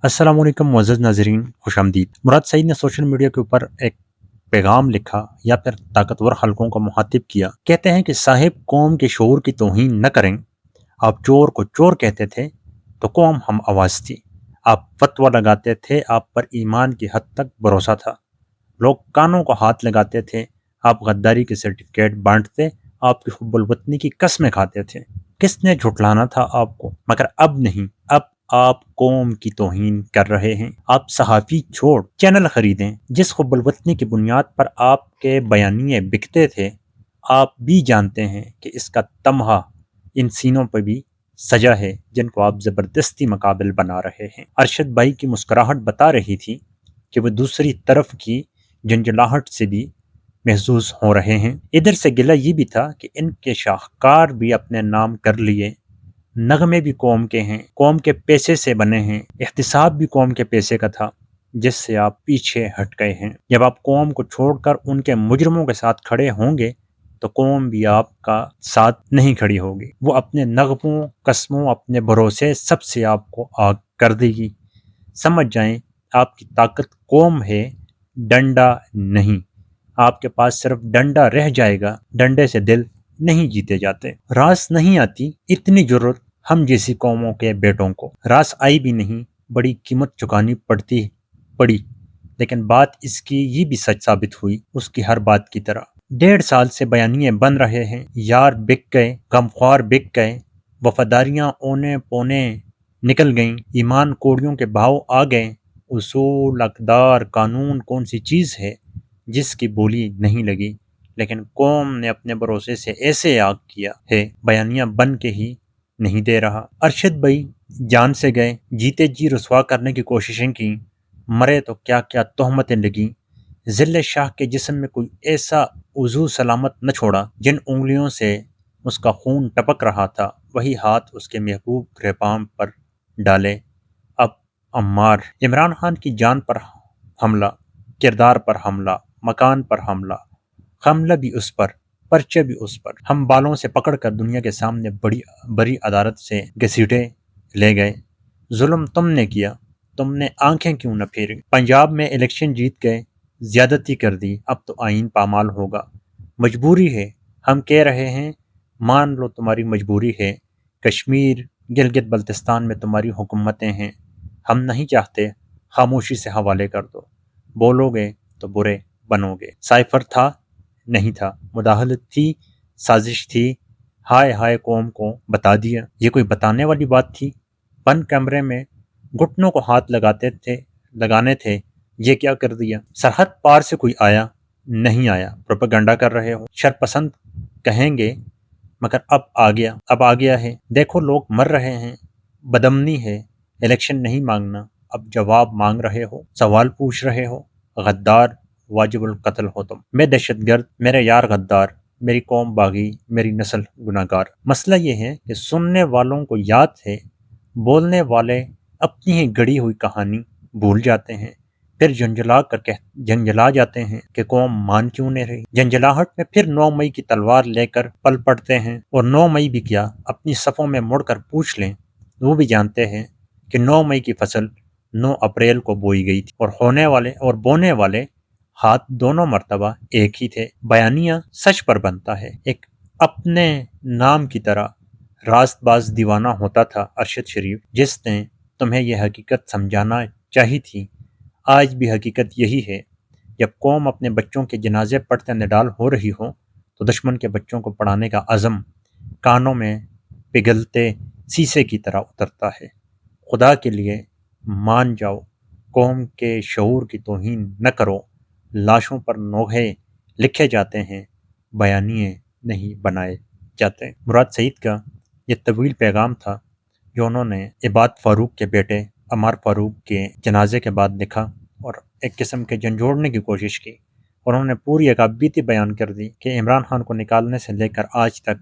अस्सलाम वालेकुम मुअज़्ज़ज़ नाज़रीन, खुश आमदीद। मुराद सईद ने सोशल मीडिया के ऊपर एक पैगाम लिखा या फिर ताकतवर हलकों को मुखातिब किया। कहते हैं कि साहिब कौम के शऊर की तौहीन न करें। आप चोर को चोर कहते थे तो कौम हम आवाज़ थी। आप फतवा लगाते थे, आप पर ईमान की हद तक भरोसा था। लोग कानों को हाथ लगाते थे, आप गद्दारी के सर्टिफिकेट बांटते, आपकी हुब्बुल वतनी की कस्में खाते थे। किसने झुठलाना था आपको? मगर अब नहीं, अब आप कौम की तौहीन कर रहे हैं। आप सहाफ़ी छोड़ चैनल खरीदें। जिस हुब्बुल वतनी की बुनियाद पर आपके बयानिए बिकते थे, आप भी जानते हैं कि इसका तमहा इन सीनों पर भी सजा है जिनको आप ज़बरदस्ती मकाबिल बना रहे हैं। अरशद भाई की मुस्कुराहट बता रही थी कि वो दूसरी तरफ की झंझलाहट से भी महसूस हो रहे हैं। इधर से गिला ये भी था कि इनके शाहकार भी अपने नाम कर लिए, नगमे भी कौम के हैं, कौम के पैसे से बने हैं, एहतिसाब भी कौम के पैसे का था, जिससे आप पीछे हट गए हैं। जब आप कौम को छोड़कर उनके मुजरमों के साथ खड़े होंगे तो कौम भी आपका साथ नहीं खड़ी होगी। वो अपने नगमों, कस्मों, अपने भरोसे सबसे आपको आग कर देगी। समझ जाएं, आपकी ताकत कौम है, डंडा नहीं। आपके पास सिर्फ डंडा रह जाएगा, डंडे से दिल नहीं जीते जाते। रास नहीं आती इतनी जरूरत हम जैसी कौमों के बेटों को। रास आई भी नहीं, बड़ी कीमत चुकानी पड़ी। लेकिन बात इसकी ये भी सच साबित हुई, उसकी हर बात की तरह। 1.5 साल से बयानिए बन रहे हैं। यार बिक गए, गमख्वार बिक गए, वफादारियां ओने पोने निकल गईं, ईमान कोड़ियों के भाव आ गए। उसूल, अकदार, कानून कौन सी चीज़ है जिसकी बोली नहीं लगी। लेकिन कौम ने अपने भरोसे से ऐसे आग किया है, बयानियां बन के ही नहीं दे रहा। अरशद भाई जान से गए, जीते जी रुसवा करने की कोशिशें की, मरे तो क्या क्या तोहमतें लगी। जिले शाह के जिस्म में कोई ऐसा उजू सलामत न छोड़ा जिन उंगलियों से उसका खून टपक रहा था, वही हाथ उसके महबूब ग्रेपाम पर डाले। अब अम्मार, इमरान खान की जान पर हमला, किरदार पर हमला, मकान पर हमला भी उस पर, पर्चे भी उस पर। हम बालों से पकड़कर दुनिया के सामने बड़ी बड़ी अदालत से घसीटे ले गए। जुल्म तुमने किया, तुमने आंखें क्यों न फेरी। पंजाब में इलेक्शन जीत गए, ज्यादती कर दी, अब तो आइन पामाल होगा। मजबूरी है, हम कह रहे हैं, मान लो तुम्हारी मजबूरी है। कश्मीर, गिलगित बल्तिस्तान में तुम्हारी हुकूमतें हैं, हम नहीं चाहते, खामोशी से हवाले कर दो। बोलोगे तो बुरे बनोगे। साइफर था, नहीं था, मुदाहलत थी, साजिश थी। हाय हाय कौम को बता दिया। ये कोई बताने वाली बात थी? बंद कमरे में घुटनों को हाथ लगाने थे, ये क्या कर दिया। सरहद पार से कोई आया, नहीं आया, प्रोपेगेंडा कर रहे हो। शरपसंद कहेंगे, मगर अब आ गया है। देखो लोग मर रहे हैं, बदमनी है। इलेक्शन नहीं मांगना, अब जवाब मांग रहे हो, सवाल पूछ रहे हो। गद्दार, वाजिबुल कत्ल हो तुम। मैं दहशतगर्द, मेरे यार गद्दार, मेरी कौम बागी, मेरी नस्ल गुनाहगार। मसला ये है कि सुनने वालों को याद है, बोलने वाले अपनी ही गढ़ी हुई कहानी भूल जाते हैं। फिर झंझला जाते हैं कि कौम मान क्यों नहीं रही। झंझलाहट में फिर 9 मई की तलवार लेकर पल पड़ते हैं। और 9 मई भी क्या, अपनी सफ़ों में मुड़कर पूछ लें, वो भी जानते हैं कि 9 मई की फसल 9 अप्रैल को बोई गई थी, और होने वाले और बोने वाले हाथ दोनों मर्तबा एक ही थे। बयानिया सच पर बनता है। एक अपने नाम की तरह रास्तबाज दीवाना होता था अरशद शरीफ, जिसने तुम्हें यह हकीकत समझाना चाहिए थी। आज भी हकीकत यही है, जब कौम अपने बच्चों के जनाजे पढ़ते निडाल हो रही हो, तो दुश्मन के बच्चों को पढ़ाने का अज़म कानों में पिघलते शीशे की तरह उतरता है। खुदा के लिए मान जाओ, कौम के शऊर की तौहीन न करो। लाशों पर नोहे लिखे जाते हैं, बयानिए नहीं बनाए जाते। मुराद सईद का ये तवील पैगाम था जो उन्होंने इबाद फ़ारूक के बेटे अमर फ़ारूक के जनाजे के बाद लिखा, और एक किस्म के झंझोड़ने की कोशिश की। और उन्होंने पूरी एक बीती बयान कर दी कि इमरान खान को निकालने से लेकर आज तक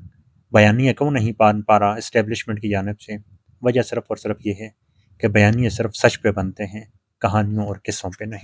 बयानिया क्यों नहीं पा रहा इस्टेब्लिशमेंट की जानिब से। वजह सिर्फ और सिर्फ ये है कि बयानिया सिर्फ सच पे बनते हैं, कहानियों और किस्सों पे नहीं।